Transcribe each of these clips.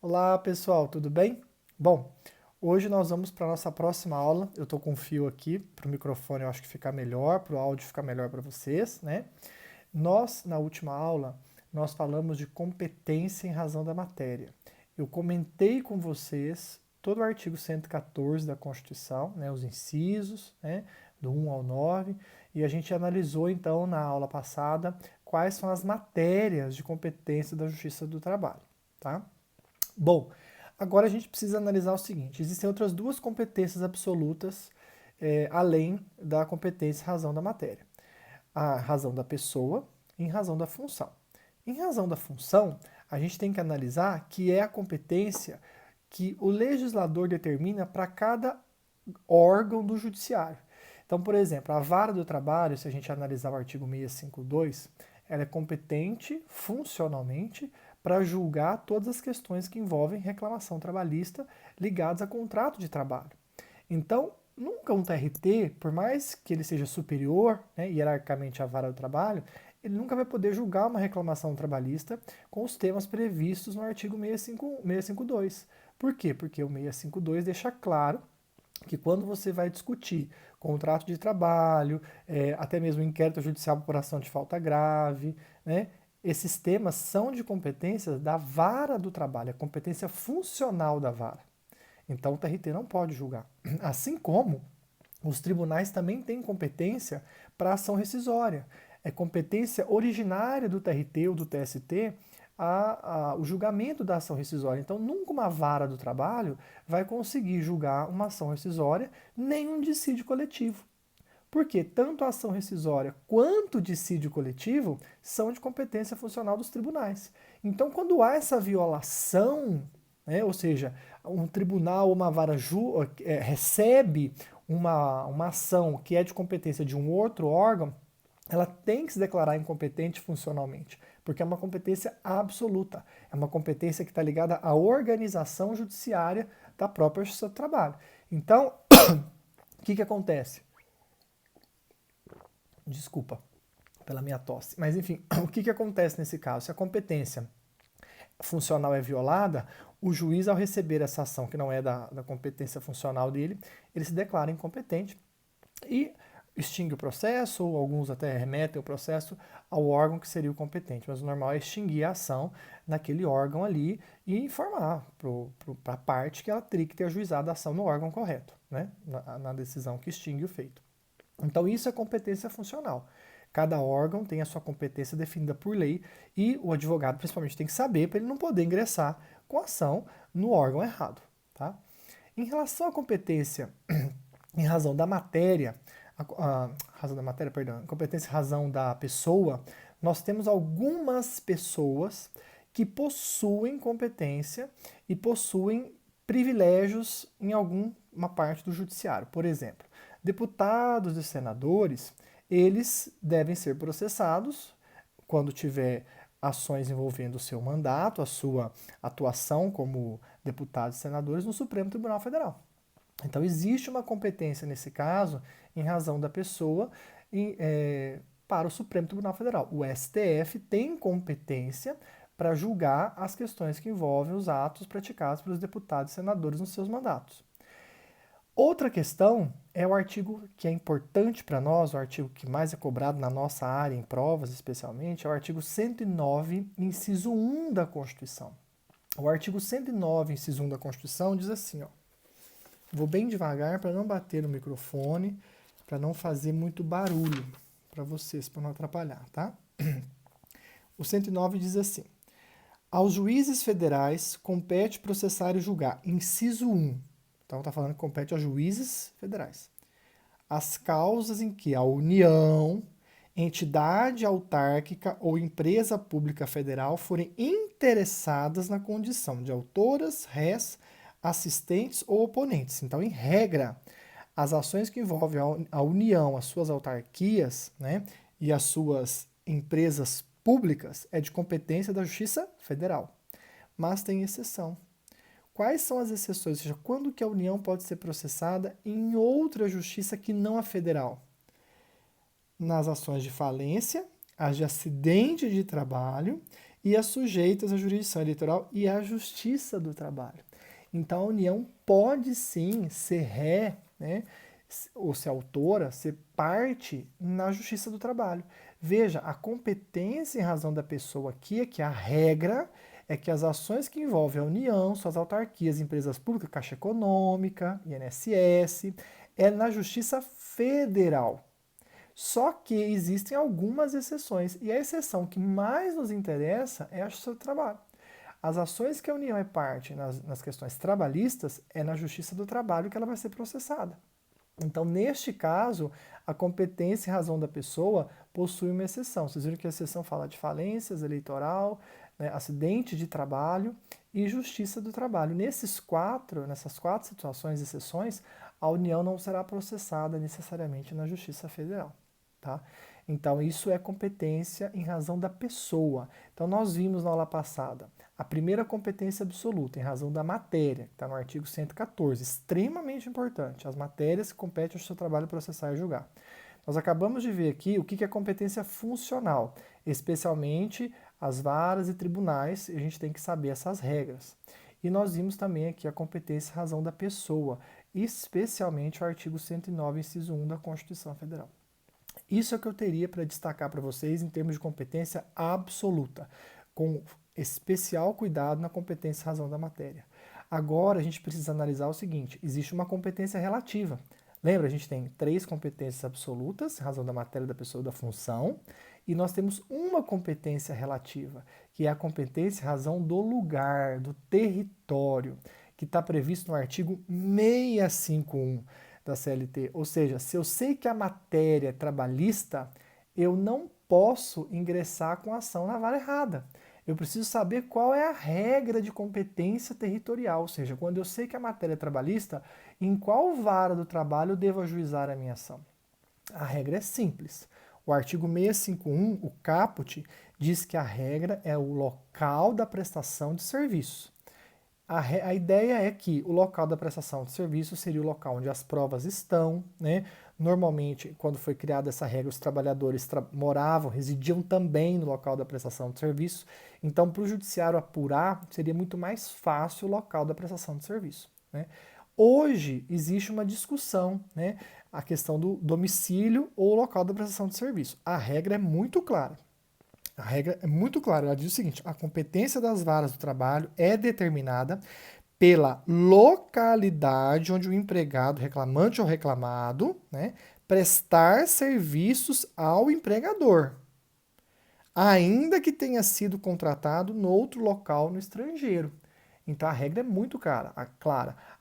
Olá pessoal, tudo bem? Bom, hoje nós vamos para a nossa próxima aula. Eu estou com um fio aqui para o microfone, eu acho que ficar melhor, para o áudio ficar melhor para vocês, né? Na última aula, nós falamos de competência em razão da matéria. Eu comentei com vocês todo o artigo 114 da Constituição, né, os incisos, né, do 1 ao 9, e a gente analisou então na aula passada quais são as matérias de competência da Justiça do Trabalho, tá? Bom, agora a gente precisa analisar o seguinte: existem outras duas competências absolutas além da competência em razão da matéria. A razão da pessoa e em razão da função. Em razão da função, a gente tem que analisar que é a competência que o legislador determina para cada órgão do judiciário. Então, por exemplo, a vara do trabalho, se a gente analisar o artigo 652, ela é competente funcionalmente para julgar todas as questões que envolvem reclamação trabalhista ligadas a contrato de trabalho. Então, nunca um TRT, por mais que ele seja superior, né, hierarquicamente à vara do trabalho, ele nunca vai poder julgar uma reclamação trabalhista com os temas previstos no artigo 652. Por quê? Porque o 652 deixa claro que quando você vai discutir contrato de trabalho, até mesmo inquérito judicial por ação de falta grave, né, esses temas são de competência da vara do trabalho, a competência funcional da vara. Então o TRT não pode julgar. Assim como os tribunais também têm competência para ação rescisória. É competência originária do TRT ou do TST o julgamento da ação rescisória. Então, nunca uma vara do trabalho vai conseguir julgar uma ação rescisória nem um dissídio coletivo. Porque tanto a ação rescisória quanto o dissídio coletivo são de competência funcional dos tribunais. Então, quando há essa violação, né, ou seja, um tribunal ou uma vara recebe uma ação que é de competência de um outro órgão, ela tem que se declarar incompetente funcionalmente, porque é uma competência absoluta, é uma competência que está ligada à organização judiciária da própria Justiça do Trabalho. Então, o que acontece? Desculpa pela minha tosse, mas enfim, o que acontece nesse caso? Se a competência funcional é violada, o juiz, ao receber essa ação que não é da competência funcional dele, ele se declara incompetente e extingue o processo, ou alguns até remetem o processo ao órgão que seria o competente, mas o normal é extinguir a ação naquele órgão ali e informar para a parte que ela teria que ter ajuizado a ação no órgão correto, né? na decisão que extingue o feito. Então isso é competência funcional. Cada órgão tem a sua competência definida por lei e o advogado principalmente tem que saber para ele não poder ingressar com ação no órgão errado. Tá? Em relação à competência em razão da matéria, razão da matéria, perdão, competência em razão da pessoa, nós temos algumas pessoas que possuem competência e possuem privilégios em alguma parte do judiciário. Por exemplo, deputados e senadores, eles devem ser processados quando tiver ações envolvendo o seu mandato, a sua atuação como deputados e senadores no Supremo Tribunal Federal. Então, existe uma competência nesse caso, em razão da pessoa, para o Supremo Tribunal Federal. O STF tem competência para julgar as questões que envolvem os atos praticados pelos deputados e senadores nos seus mandatos. Outra questão é o artigo que é importante para nós, o artigo que mais é cobrado na nossa área, em provas especialmente, é o artigo 109, inciso 1 da Constituição. O artigo 109, inciso 1 da Constituição diz assim, ó, vou bem devagar para não bater no microfone, para não fazer muito barulho para vocês, para não atrapalhar, tá? O 109 diz assim: aos juízes federais compete processar e julgar, inciso 1. Então está falando que compete aos juízes federais. As causas em que a União, entidade autárquica ou empresa pública federal forem interessadas na condição de autoras, rés, assistentes ou oponentes. Então, em regra, as ações que envolvem a União, as suas autarquias, né, e as suas empresas públicas é de competência da Justiça Federal. Mas tem exceção. Quais são as exceções? Ou seja, quando que a União pode ser processada em outra justiça que não a federal? Nas ações de falência, as de acidente de trabalho e as sujeitas à jurisdição eleitoral e à justiça do trabalho. Então, a União pode sim ser ré, né, ou ser autora, ser parte na justiça do trabalho. Veja, a competência em razão da pessoa aqui é que a regra é que as ações que envolvem a União, suas autarquias, empresas públicas, Caixa Econômica, INSS, é na Justiça Federal. Só que existem algumas exceções, e a exceção que mais nos interessa é a Justiça do Trabalho. As ações que a União é parte nas questões trabalhistas é na Justiça do Trabalho que ela vai ser processada. Então, neste caso, a competência em razão da pessoa possui uma exceção. Vocês viram que a exceção fala de falências, eleitoral, né, acidente de trabalho e justiça do trabalho. Nessas quatro situações e exceções, a União não será processada necessariamente na Justiça Federal. Tá? Então, isso é competência em razão da pessoa. Então, nós vimos na aula passada a primeira competência absoluta, em razão da matéria, que está no artigo 114, extremamente importante, as matérias que competem ao seu trabalho processar e julgar. Nós acabamos de ver aqui o que é competência funcional, especialmente as varas e tribunais, e a gente tem que saber essas regras. E nós vimos também aqui a competência em razão da pessoa, especialmente o artigo 109, inciso 1 da Constituição Federal. Isso é o que eu teria para destacar para vocês em termos de competência absoluta, com especial cuidado na competência em razão da matéria. Agora a gente precisa analisar o seguinte: existe uma competência relativa. Lembra, a gente tem 3 competências absolutas, em razão da matéria, da pessoa e da função, e nós temos uma competência relativa, que é a competência em razão do lugar, do território, que está previsto no artigo 651 da CLT. Ou seja, se eu sei que a matéria é trabalhista, eu não posso ingressar com ação na vara errada. Eu preciso saber qual é a regra de competência territorial, ou seja, quando eu sei que a matéria é trabalhista, em qual vara do trabalho eu devo ajuizar a minha ação? A regra é simples. O artigo 651, o caput, diz que a regra é o local da prestação de serviço. A ideia é que o local da prestação de serviço seria o local onde as provas estão, né? Normalmente, quando foi criada essa regra, os trabalhadores moravam, residiam também no local da prestação de serviço. Então, para o judiciário apurar, seria muito mais fácil o local da prestação de serviço, né? Hoje, existe uma discussão, né? A questão do domicílio ou local da prestação de serviço. A regra é muito clara. A regra é muito clara, ela diz o seguinte: a competência das varas do trabalho é determinada pela localidade onde o empregado, reclamante ou reclamado, né, prestar serviços ao empregador, ainda que tenha sido contratado no outro local no estrangeiro. Então a regra é muito clara.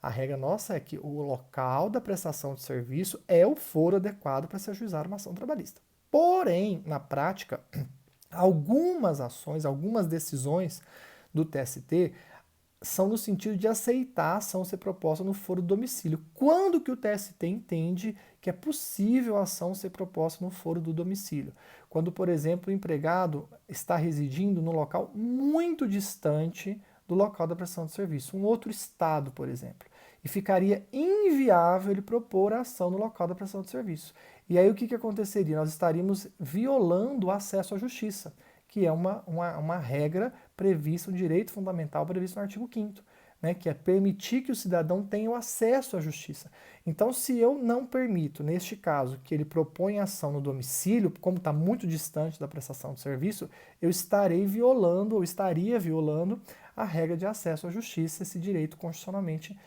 A regra nossa é que o local da prestação de serviço é o foro adequado para se ajuizar uma ação trabalhista. Porém, na prática, algumas ações, algumas decisões do TST são no sentido de aceitar a ação ser proposta no foro do domicílio. Quando que o TST entende que é possível a ação ser proposta no foro do domicílio? Quando, por exemplo, o empregado está residindo num local muito distante do local da prestação de serviço, um outro estado, por exemplo, e ficaria inviável ele propor a ação no local da prestação de serviço. E aí o que aconteceria? Nós estaríamos violando o acesso à justiça, que é uma regra prevista, um direito fundamental previsto no artigo 5º, né, que é permitir que o cidadão tenha o acesso à justiça. Então, se eu não permito, neste caso, que ele proponha ação no domicílio, como está muito distante da prestação de serviço, eu estarei violando, ou estaria violando, a regra de acesso à justiça, esse direito constitucionalmente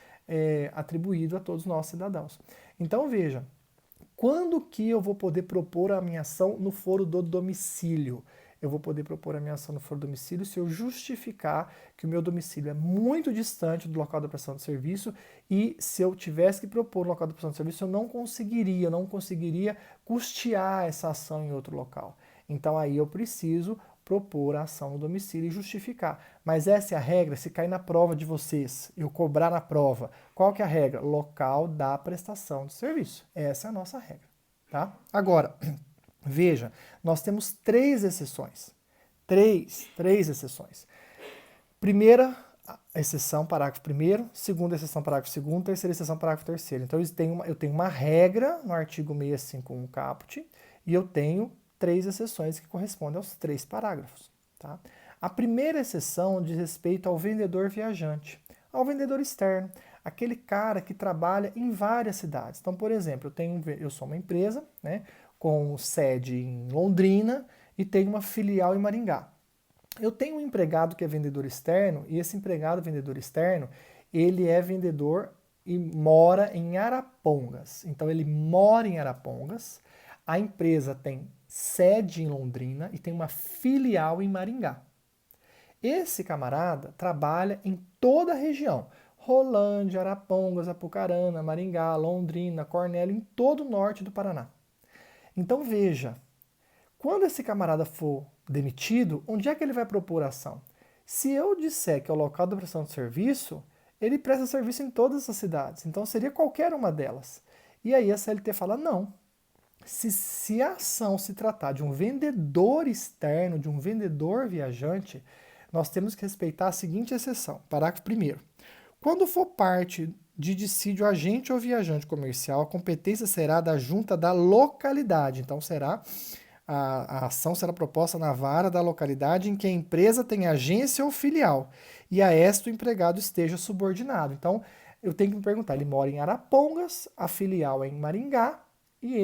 atribuído a todos nós cidadãos. Então, veja, quando que eu vou poder propor a minha ação no foro do domicílio? Eu vou poder propor a minha ação no foro do domicílio se eu justificar que o meu domicílio é muito distante do local da prestação de serviço e se eu tivesse que propor o local da prestação de serviço, eu não conseguiria custear essa ação em outro local. Então aí eu preciso propor a ação no domicílio e justificar. Mas essa é a regra, se cair na prova de vocês, eu cobrar na prova, qual que é a regra? Local da prestação de serviço. Essa é a nossa regra, tá? Agora, veja, nós temos 3 exceções. Três exceções. Primeira exceção, parágrafo 1º, segunda exceção, parágrafo 2º, terceira exceção, parágrafo 3º. Então eu tenho uma regra no artigo 651 caput e eu tenho 3 exceções que correspondem aos 3 parágrafos. Tá? A primeira exceção diz respeito ao vendedor viajante, ao vendedor externo, aquele cara que trabalha em várias cidades. Então, por exemplo, eu sou uma empresa, né, com sede em Londrina e tenho uma filial em Maringá. Eu tenho um empregado que é vendedor externo e esse empregado vendedor externo, ele é vendedor e mora em Arapongas. Então ele mora em Arapongas, a empresa tem sede em Londrina e tem uma filial em Maringá. Esse camarada trabalha em toda a região. Rolândia, Arapongas, Apucarana, Maringá, Londrina, Cornélio, em todo o norte do Paraná. Então veja, quando esse camarada for demitido, onde é que ele vai propor ação? Se eu disser que é o local da prestação de serviço, ele presta serviço em todas essas cidades. Então seria qualquer uma delas. E aí a CLT fala, não. Se a ação se tratar de um vendedor externo, de um vendedor viajante, nós temos que respeitar a seguinte exceção. Parágrafo 1º. Quando for parte de dissídio agente ou viajante comercial, a competência será da junta da localidade. Então a ação será proposta na vara da localidade em que a empresa tem agência ou filial e a esta o empregado esteja subordinado. Então, eu tenho que me perguntar, ele mora em Arapongas, a filial é em Maringá e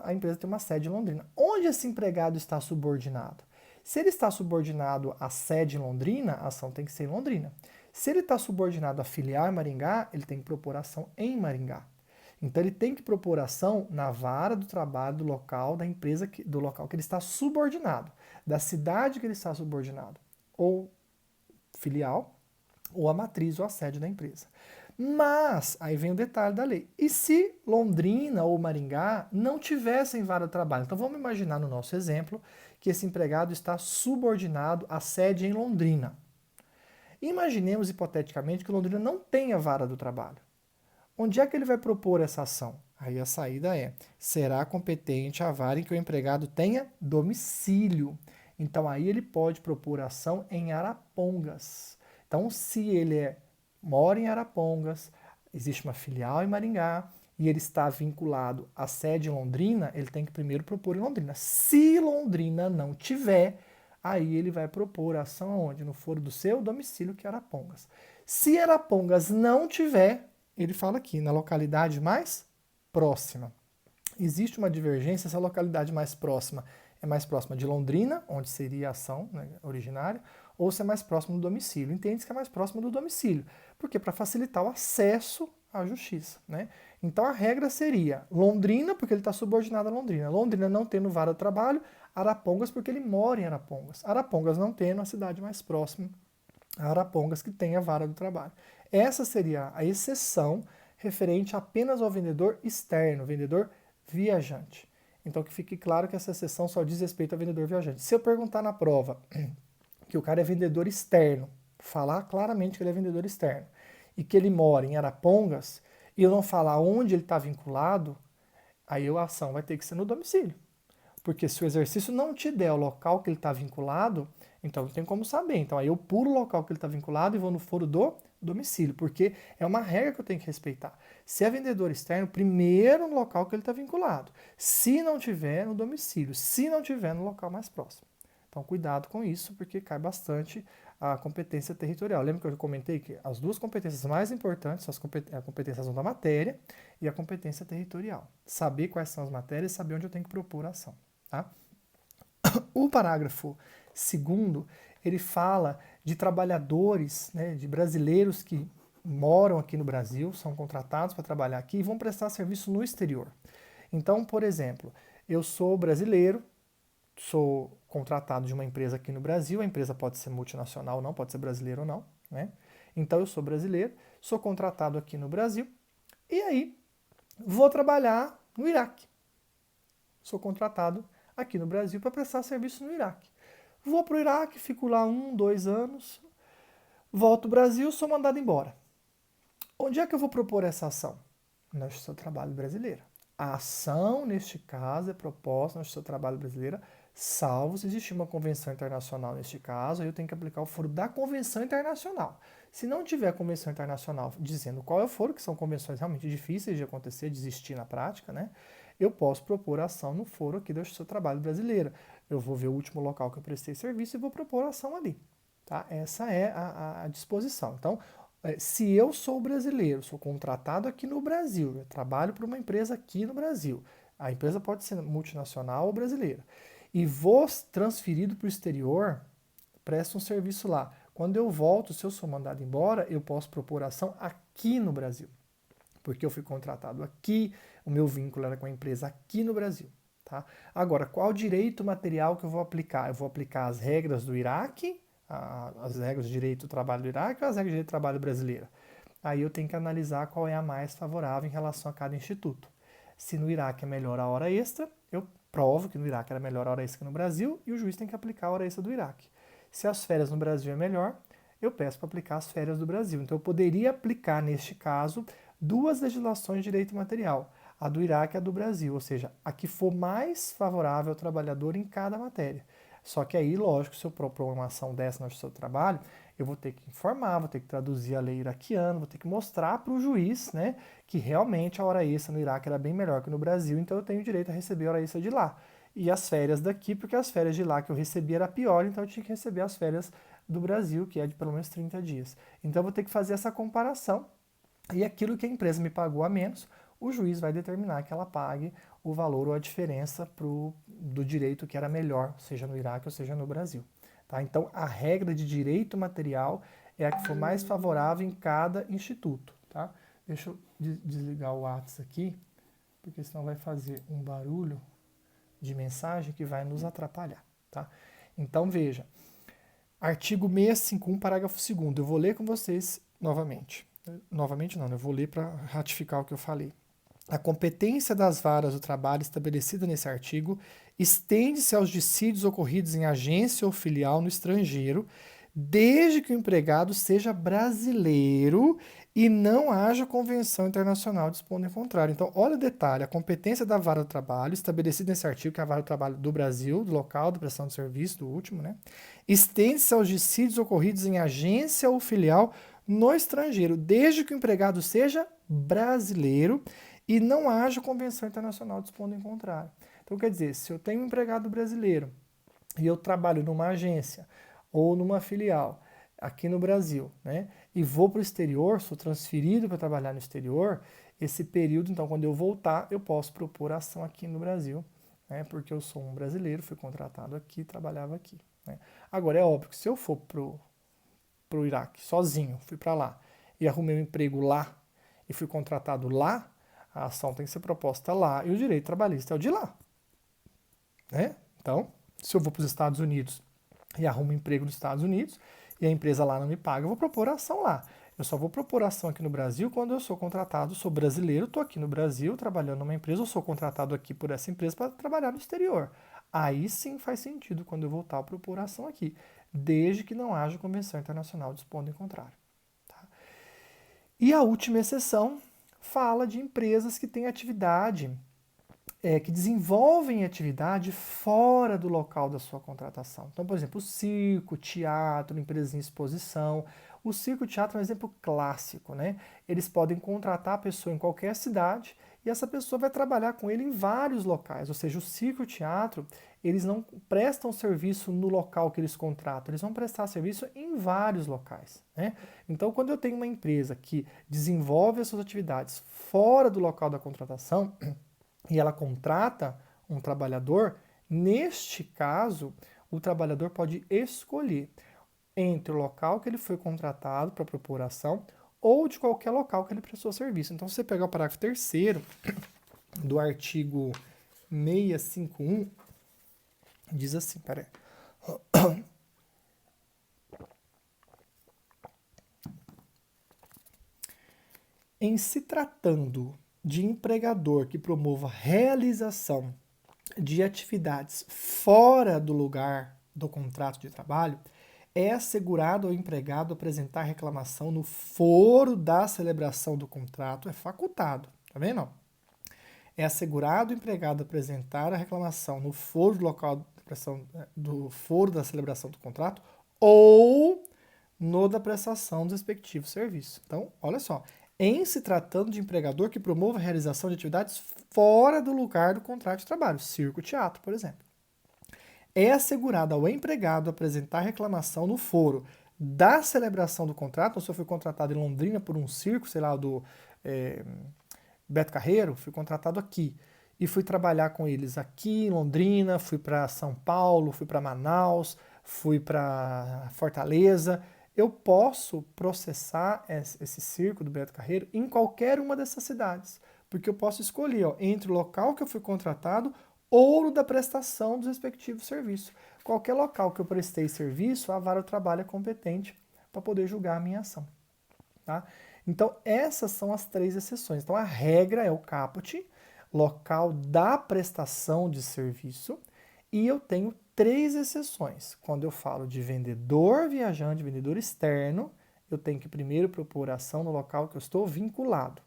a empresa tem uma sede em Londrina. Onde esse empregado está subordinado? Se ele está subordinado à sede em Londrina, a ação tem que ser em Londrina. Se ele está subordinado à filial em Maringá, ele tem que propor ação em Maringá. Então ele tem que propor ação na vara do trabalho do local da empresa, do local que ele está subordinado, da cidade que ele está subordinado, ou filial, ou a matriz ou a sede da empresa. Mas, aí vem o detalhe da lei. E se Londrina ou Maringá não tivessem vara do trabalho? Então vamos imaginar no nosso exemplo que esse empregado está subordinado à sede em Londrina. Imaginemos hipoteticamente que Londrina não tenha vara do trabalho. Onde é que ele vai propor essa ação? Aí a saída será competente a vara em que o empregado tenha domicílio. Então aí ele pode propor ação em Arapongas. Então se ele mora em Arapongas, existe uma filial em Maringá e ele está vinculado à sede em Londrina, ele tem que primeiro propor em Londrina. Se Londrina não tiver, aí ele vai propor ação aonde? No foro do seu domicílio, que é Arapongas. Se Arapongas não tiver, ele fala aqui, na localidade mais próxima. Existe uma divergência, essa localidade mais próxima é mais próxima de Londrina, onde seria a ação, né, originária, ou se é mais próximo do domicílio. Entende-se que é mais próximo do domicílio, porque para facilitar o acesso à justiça. Né? Então a regra seria Londrina, porque ele está subordinado a Londrina. Londrina não tendo vara de trabalho, Arapongas, porque ele mora em Arapongas. Arapongas não tendo a cidade mais próxima a Arapongas, que tem a vara do trabalho. Essa seria a exceção referente apenas ao vendedor externo, vendedor viajante. Então que fique claro que essa exceção só diz respeito ao vendedor viajante. Se eu perguntar na prova que o cara é vendedor externo, falar claramente que ele é vendedor externo, e que ele mora em Arapongas, e eu não falar onde ele está vinculado, aí a ação vai ter que ser no domicílio. Porque se o exercício não te der o local que ele está vinculado, então não tem como saber. Então aí eu pulo o local que ele está vinculado e vou no foro do domicílio, porque é uma regra que eu tenho que respeitar. Se é vendedor externo, primeiro no local que ele está vinculado. Se não tiver, no domicílio. Se não tiver, no local mais próximo. Então cuidado com isso, porque cai bastante a competência territorial. Lembra que eu comentei que as duas competências mais importantes são a competência da matéria e a competência territorial. Saber quais são as matérias e saber onde eu tenho que propor a ação. Tá? O parágrafo 2º, ele fala de trabalhadores, né, de brasileiros que moram aqui no Brasil, são contratados para trabalhar aqui e vão prestar serviço no exterior. Então, por exemplo, eu sou brasileiro, sou contratado de uma empresa aqui no Brasil, a empresa pode ser multinacional ou não, pode ser brasileira ou não, né? Então eu sou brasileiro, sou contratado aqui no Brasil e aí vou trabalhar no Iraque. Sou contratado aqui no Brasil para prestar serviço no Iraque. Vou para o Iraque, fico lá 1, 2 anos, volto ao Brasil, sou mandado embora. Onde é que eu vou propor essa ação? Na Justiça do Trabalho Brasileira. A ação, neste caso, é proposta na Justiça do Trabalho Brasileira, salvo se existir uma convenção internacional neste caso, aí eu tenho que aplicar o foro da convenção internacional. Se não tiver convenção internacional dizendo qual é o foro, que são convenções realmente difíceis de acontecer, de existir na prática, né? Eu posso propor ação no foro aqui da Justiça do Trabalho Brasileira. Eu vou ver o último local que eu prestei serviço e vou propor ação ali. Tá? Essa é a disposição. Então, se eu sou brasileiro, sou contratado aqui no Brasil, eu trabalho para uma empresa aqui no Brasil, a empresa pode ser multinacional ou brasileira, e vou transferido para o exterior, presto um serviço lá. Quando eu volto, se eu sou mandado embora, eu posso propor ação aqui no Brasil, porque eu fui contratado aqui, o meu vínculo era com a empresa aqui no Brasil. Tá? Agora, qual direito material que eu vou aplicar? Eu vou aplicar as regras do Iraque, as regras de direito do trabalho do Iraque ou as regras de direito do trabalho brasileira? Aí eu tenho que analisar qual é a mais favorável em relação a cada instituto. Se no Iraque é melhor a hora extra, eu provo que no Iraque era melhor a hora extra que no Brasil e o juiz tem que aplicar a hora extra do Iraque. Se as férias no Brasil é melhor, eu peço para aplicar as férias do Brasil. Então eu poderia aplicar, neste caso, duas legislações de direito material, a do Iraque e a do Brasil, ou seja, a que for mais favorável ao trabalhador em cada matéria. Só que aí, lógico, se eu propor uma ação dessa no seu trabalho, eu vou ter que informar, vou ter que traduzir a lei iraquiana, vou ter que mostrar para o juiz, né, que realmente a hora extra no Iraque era bem melhor que no Brasil, então eu tenho direito a receber a hora extra de lá. E as férias daqui, porque as férias de lá que eu recebi era pior, então eu tinha que receber as férias do Brasil, que é de pelo menos 30 dias. Então eu vou ter que fazer essa comparação e aquilo que a empresa me pagou a menos, o juiz vai determinar que ela pague o valor ou a diferença do direito que era melhor, seja no Iraque ou seja no Brasil. Tá? Então, a regra de direito material é a que for mais favorável em cada instituto. Tá? Deixa eu desligar o WhatsApp aqui, porque senão vai fazer um barulho de mensagem que vai nos atrapalhar. Tá? Então, veja, artigo 651, parágrafo 2º. Eu vou ler com vocês novamente. Novamente não, eu vou ler para ratificar o que eu falei. A competência das varas do trabalho estabelecida nesse artigo estende-se aos dissídios ocorridos em agência ou filial no estrangeiro, desde que o empregado seja brasileiro e não haja convenção internacional dispondo em contrário. Então, olha o detalhe, a competência da vara do trabalho, estabelecida nesse artigo, que é a vara do trabalho do Brasil, do local, da prestação de serviço, do último, né? Estende-se aos dissídios ocorridos em agência ou filial no estrangeiro, desde que o empregado seja brasileiro e não haja convenção internacional dispondo em contrário. Então, quer dizer, se eu tenho um empregado brasileiro e eu trabalho numa agência ou numa filial aqui no Brasil, né, e vou para o exterior, sou transferido para trabalhar no exterior, esse período, então, quando eu voltar, eu posso propor ação aqui no Brasil, né, porque eu sou um brasileiro, fui contratado aqui, trabalhava aqui. Né. Agora, é óbvio que se eu for para o Iraque sozinho, fui para lá e arrumei um emprego lá e fui contratado lá, a ação tem que ser proposta lá e o direito trabalhista é o de lá. Né? Então, se eu vou para os Estados Unidos e arrumo um emprego nos Estados Unidos e a empresa lá não me paga, eu vou propor a ação lá. Eu só vou propor ação aqui no Brasil quando eu sou contratado, sou brasileiro, estou aqui no Brasil trabalhando numa empresa, ou sou contratado aqui por essa empresa para trabalhar no exterior. Aí sim faz sentido quando eu voltar a propor a ação aqui, desde que não haja convenção internacional dispondo em contrário. Tá? E a última exceção fala de empresas que têm atividade, que desenvolvem atividade fora do local da sua contratação. Então, por exemplo, o circo, teatro, empresas em exposição. O circo e o teatro é um exemplo clássico, né? Eles podem contratar a pessoa em qualquer cidade e essa pessoa vai trabalhar com ele em vários locais. Ou seja, o circo e o teatro, eles não prestam serviço no local que eles contratam, eles vão prestar serviço em vários locais, né? Então, quando eu tenho uma empresa que desenvolve as suas atividades fora do local da contratação e ela contrata um trabalhador, neste caso, o trabalhador pode escolher entre o local que ele foi contratado para propor ação ou de qualquer local que ele prestou serviço. Então, se você pegar o parágrafo 3º do artigo 651, diz assim, peraí. Em se tratando de empregador que promova realização de atividades fora do lugar do contrato de trabalho, é assegurado ao empregado apresentar reclamação no foro da celebração do contrato, é facultado, tá vendo? É assegurado ao empregado apresentar a reclamação no foro do local do foro da celebração do contrato ou no da prestação do respectivo serviço. Então, olha só, em se tratando de empregador que promova a realização de atividades fora do lugar do contrato de trabalho, circo, teatro, por exemplo. é assegurado ao empregado apresentar reclamação no foro da celebração do contrato. Então, se eu fui contratado em Londrina por um circo, sei lá, do Beto Carreiro, fui contratado aqui e fui trabalhar com eles aqui em Londrina, fui para São Paulo, fui para Manaus, fui para Fortaleza. Eu posso processar esse circo do Beto Carreiro em qualquer uma dessas cidades, porque eu posso escolher entre o local que eu fui contratado ou no da prestação dos respectivos serviços. Qualquer local que eu prestei serviço, a vara do trabalho é competente para poder julgar a minha ação. Tá? Então, essas são as 3 exceções. Então, a regra é o caput, local da prestação de serviço, e eu tenho 3 exceções. Quando eu falo de vendedor viajante, vendedor externo, eu tenho que primeiro propor ação no local que eu estou vinculado,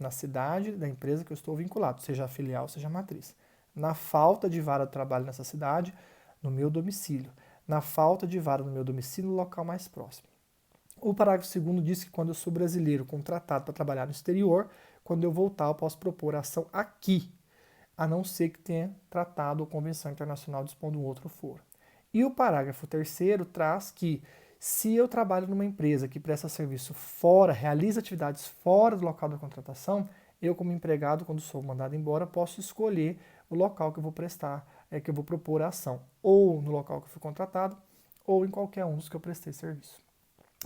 na cidade da empresa que eu estou vinculado, seja a filial, seja a matriz. Na falta de vara de trabalho nessa cidade, no meu domicílio. Na falta de vara no meu domicílio, no local mais próximo. O parágrafo 2º diz que quando eu sou brasileiro contratado para trabalhar no exterior, quando eu voltar eu posso propor ação aqui, a não ser que tenha tratado ou convenção internacional dispondo um outro foro. E o parágrafo 3º traz que se eu trabalho numa empresa que presta serviço fora, realiza atividades fora do local da contratação, eu como empregado, quando sou mandado embora, posso escolher o local que eu vou prestar, que eu vou propor a ação, ou no local que eu fui contratado, ou em qualquer um dos que eu prestei serviço.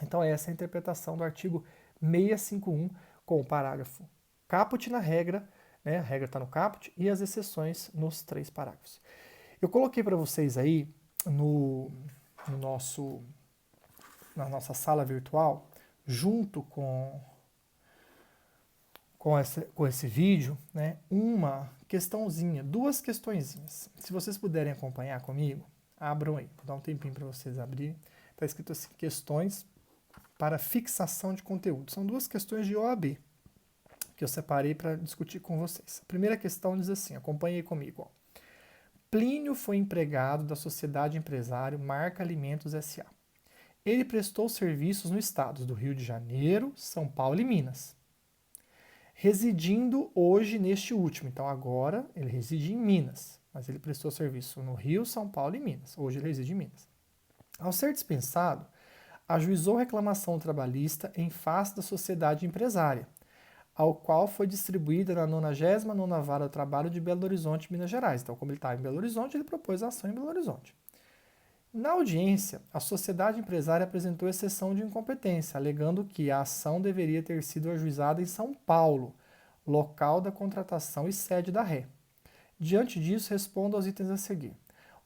Então, essa é a interpretação do artigo 651, com o parágrafo caput na regra, né? A regra está no caput, e as exceções nos 3 parágrafos. Eu coloquei para vocês aí na nossa sala virtual, junto com esse vídeo, né, uma questãozinha, 2 questõezinhas. Se vocês puderem acompanhar comigo, abram aí, vou dar um tempinho para vocês abrirem. Está escrito assim, questões para fixação de conteúdo. São 2 questões de OAB que eu separei para discutir com vocês. A primeira questão diz assim, acompanhe comigo. Ó. Plínio foi empregado da sociedade empresário Marca Alimentos S.A. Ele prestou serviços no estados do Rio de Janeiro, São Paulo e Minas. Residindo hoje neste último. Então agora ele reside em Minas, mas ele prestou serviço no Rio, São Paulo e Minas. Hoje ele reside em Minas. Ao ser dispensado, ajuizou reclamação trabalhista em face da sociedade empresária, ao qual foi distribuída na 99ª Vara do Trabalho de Belo Horizonte, Minas Gerais. Então, como ele estava em Belo Horizonte, ele propôs a ação em Belo Horizonte. Na audiência, a sociedade empresária apresentou exceção de incompetência, alegando que a ação deveria ter sido ajuizada em São Paulo, local da contratação e sede da ré. Diante disso, respondo aos itens a seguir.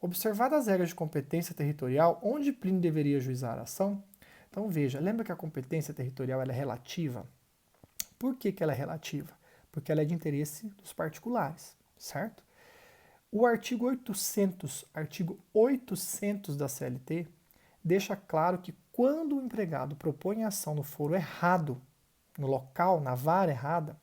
Observadas as regras de competência territorial, onde Plínio deveria ajuizar a ação? Então veja, lembra que a competência territorial ela é relativa? Por que ela é relativa? Porque ela é de interesse dos particulares, certo? O artigo 800 da CLT deixa claro que quando o empregado propõe ação no foro errado, no local, na vara errada,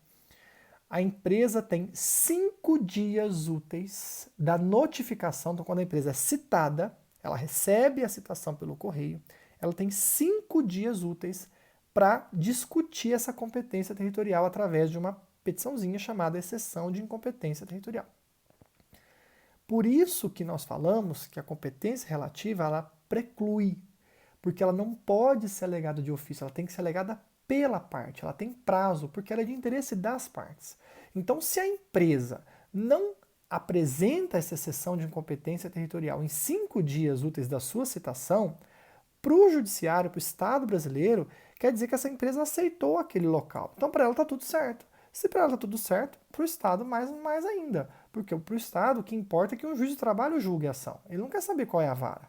a empresa tem 5 dias úteis da notificação. Então, quando a empresa é citada, ela recebe a citação pelo correio, ela tem 5 dias úteis para discutir essa competência territorial através de uma petiçãozinha chamada exceção de incompetência territorial. Por isso que nós falamos que a competência relativa ela preclui, porque ela não pode ser alegada de ofício, ela tem que ser alegada pela parte, ela tem prazo, porque ela é de interesse das partes. Então, se a empresa não apresenta essa exceção de incompetência territorial em 5 dias úteis da sua citação, para o judiciário, para o Estado brasileiro, quer dizer que essa empresa aceitou aquele local. Então, para ela está tudo certo. Se para ela está tudo certo, para o Estado mais ainda. Porque para o Estado o que importa é que um juiz de trabalho julgue a ação. Ele não quer saber qual é a vara.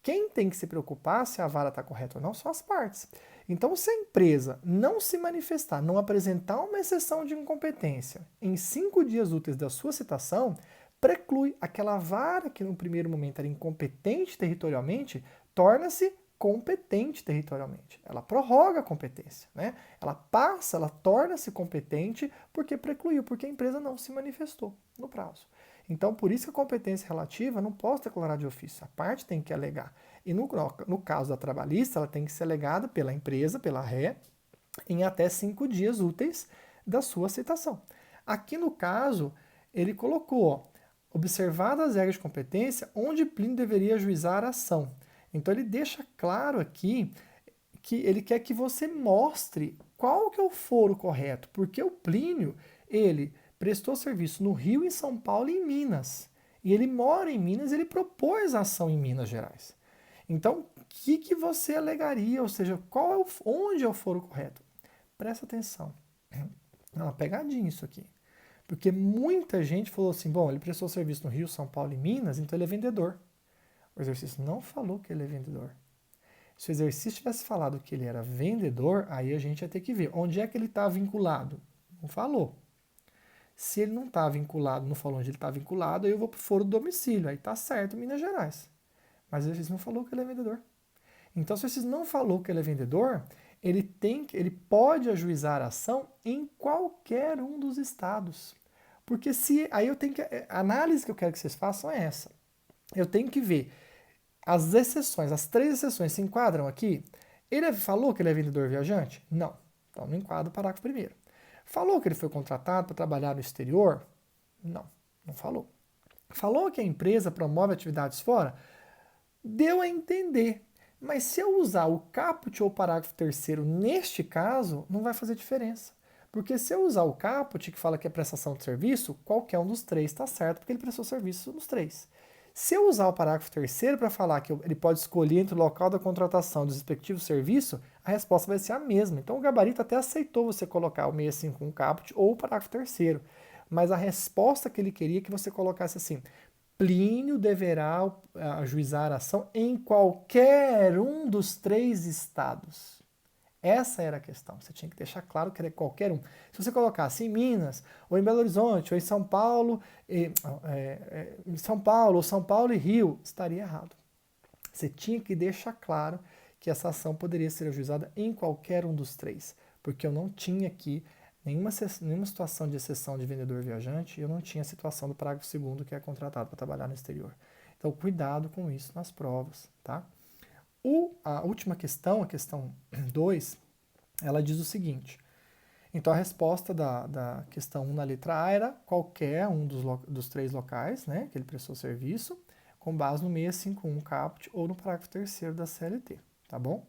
Quem tem que se preocupar se a vara está correta ou não são as partes. Então, se a empresa não se manifestar, não apresentar uma exceção de incompetência em 5 dias úteis da sua citação, preclui aquela vara que no primeiro momento era incompetente territorialmente, torna-se competente territorialmente. Ela prorroga a competência, né? Ela torna-se competente porque precluiu, porque a empresa não se manifestou no prazo. Então, por isso que a competência relativa não pode declarar de ofício, a parte tem que alegar. E no caso da trabalhista, ela tem que ser alegada pela empresa, pela ré, em até 5 dias úteis da sua citação. Aqui no caso, ele colocou, observadas as regras de competência, onde Plínio deveria ajuizar a ação. Então ele deixa claro aqui que ele quer que você mostre qual que é o foro correto, porque o Plínio, ele prestou serviço no Rio, em São Paulo e em Minas. E ele mora em Minas, ele propôs a ação em Minas Gerais. Então, o que você alegaria? Ou seja, onde é o foro correto? Presta atenção. É uma pegadinha isso aqui. Porque muita gente falou assim, bom, ele prestou serviço no Rio, São Paulo e Minas, então ele é vendedor. O exercício não falou que ele é vendedor. Se o exercício tivesse falado que ele era vendedor, aí a gente ia ter que ver onde é que ele está vinculado. Não falou. Se ele não está vinculado, não falou onde ele está vinculado, aí eu vou para o foro do domicílio. Aí tá certo, Minas Gerais. Mas o exercício não falou que ele é vendedor. Então, se o exercício não falou que ele é vendedor, ele pode ajuizar a ação em qualquer um dos estados. Porque se aí eu tenho que a análise que eu quero que vocês façam é essa. Eu tenho que ver as exceções, as 3 exceções se enquadram aqui? Ele falou que ele é vendedor viajante? Não. Então não enquadra o parágrafo primeiro. Falou que ele foi contratado para trabalhar no exterior? Não, não falou. Falou que a empresa promove atividades fora? Deu a entender. Mas se eu usar o caput ou o parágrafo terceiro neste caso, não vai fazer diferença. Porque se eu usar o caput, que fala que é prestação de serviço, qualquer um dos 3 está certo, porque ele prestou serviço nos 3. Se eu usar o parágrafo terceiro para falar que ele pode escolher entre o local da contratação e dos respectivos serviços, a resposta vai ser a mesma. Então o gabarito até aceitou você colocar o 651 caput ou o parágrafo terceiro. Mas a resposta que ele queria é que você colocasse assim: Plínio deverá ajuizar a ação em qualquer um dos 3 estados. Essa era a questão. Você tinha que deixar claro que era qualquer um. Se você colocasse em Minas, ou em Belo Horizonte, ou em São Paulo, ou São Paulo e Rio, estaria errado. Você tinha que deixar claro que essa ação poderia ser ajuizada em qualquer um dos 3, porque eu não tinha aqui nenhuma situação de exceção de vendedor viajante, e eu não tinha a situação do parágrafo 2º, que é contratado para trabalhar no exterior. Então, cuidado com isso nas provas, tá? A última questão, a questão 2, ela diz o seguinte. Então, a resposta da questão 1 na letra A era qualquer um dos 3 locais, né, que ele prestou serviço, com base no 651 caput ou no parágrafo 3º da CLT, tá bom?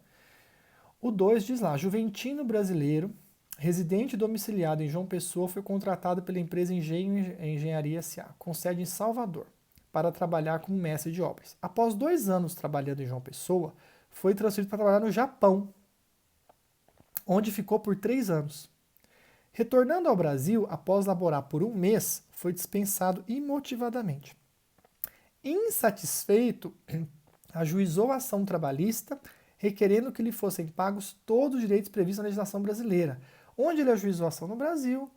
O 2 diz lá, juventino brasileiro, residente domiciliado em João Pessoa, foi contratado pela empresa Engenharia S.A., com sede em Salvador, para trabalhar como mestre de obras. Após 2 anos trabalhando em João Pessoa, foi transferido para trabalhar no Japão, onde ficou por 3 anos. Retornando ao Brasil, após laborar por 1 mês, foi dispensado imotivadamente. Insatisfeito, ajuizou a ação trabalhista, requerendo que lhe fossem pagos todos os direitos previstos na legislação brasileira. Onde ele ajuizou a ação? No Brasil.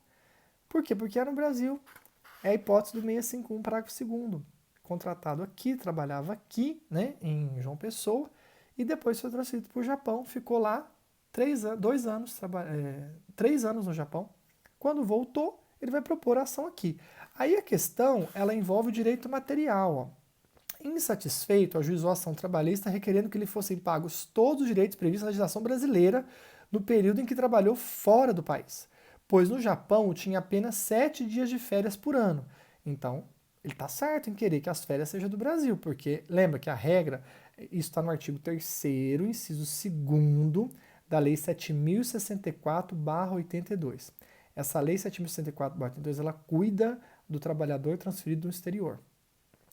Por quê? Porque era no Brasil. É a hipótese do 651, parágrafo 2º. Contratado aqui, trabalhava aqui, né, em João Pessoa, e depois foi transferido para o Japão, ficou lá 3 anos no Japão. Quando voltou, ele vai propor a ação aqui. Aí a questão, ela envolve o direito material. Ó. Insatisfeito, ajuizou a ação trabalhista requerendo que lhe fossem pagos todos os direitos previstos na legislação brasileira no período em que trabalhou fora do país, pois no Japão tinha apenas 7 dias de férias por ano. Então, ele está certo em querer que as férias sejam do Brasil, porque lembra que a regra, isso está no artigo 3º, inciso 2º da Lei 7.064/82. Essa Lei 7.064/82, ela cuida do trabalhador transferido no exterior.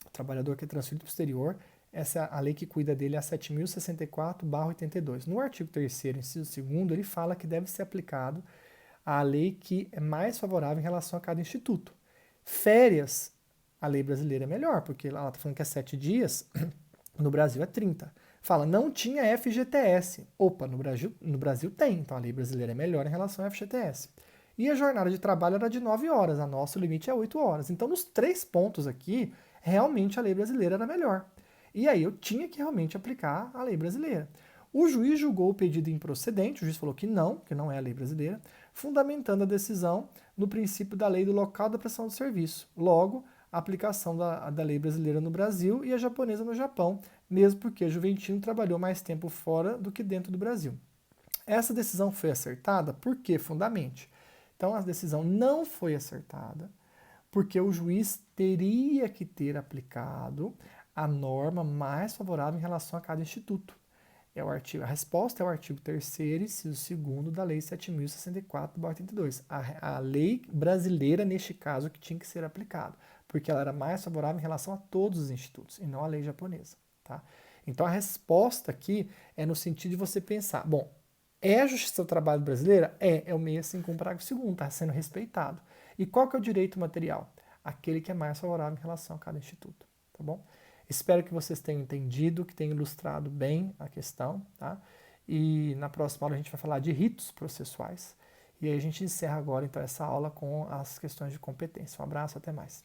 O trabalhador que é transferido para o exterior, essa é a lei que cuida dele, é a 7.064/82. No artigo 3º, inciso 2º, ele fala que deve ser aplicado a lei que é mais favorável em relação a cada instituto. Férias, a lei brasileira é melhor, porque ela está falando que é 7 dias, no Brasil é 30. Fala, não tinha FGTS. Opa, no Brasil tem, então a lei brasileira é melhor em relação ao FGTS. E a jornada de trabalho era de 9 horas, a nosso limite é 8 horas. Então, nos 3 pontos aqui, realmente a lei brasileira era melhor. E aí eu tinha que realmente aplicar a lei brasileira. O juiz julgou o pedido improcedente, o juiz falou que não é a lei brasileira, fundamentando a decisão no princípio da lei do local da prestação de serviço. Logo, a aplicação da lei brasileira no Brasil e a japonesa no Japão, mesmo porque Juventino trabalhou mais tempo fora do que dentro do Brasil. Essa decisão foi acertada por que, fundamente? Então, a decisão não foi acertada porque o juiz teria que ter aplicado a norma mais favorável em relação a cada instituto. A resposta é o artigo 3º, inciso 2º da Lei 7.064/82. A lei brasileira, neste caso, que tinha que ser aplicada, porque ela era mais favorável em relação a todos os institutos, e não a lei japonesa. Tá? Então, a resposta aqui é no sentido de você pensar, bom, é a Justiça do Trabalho brasileira? É o 651, parágrafo 2º, está sendo respeitado. E qual que é o direito material? Aquele que é mais favorável em relação a cada instituto. Tá bom? Espero que vocês tenham entendido, que tenham ilustrado bem a questão, tá? E na próxima aula a gente vai falar de ritos processuais. E aí a gente encerra agora então essa aula com as questões de competência. Um abraço, até mais.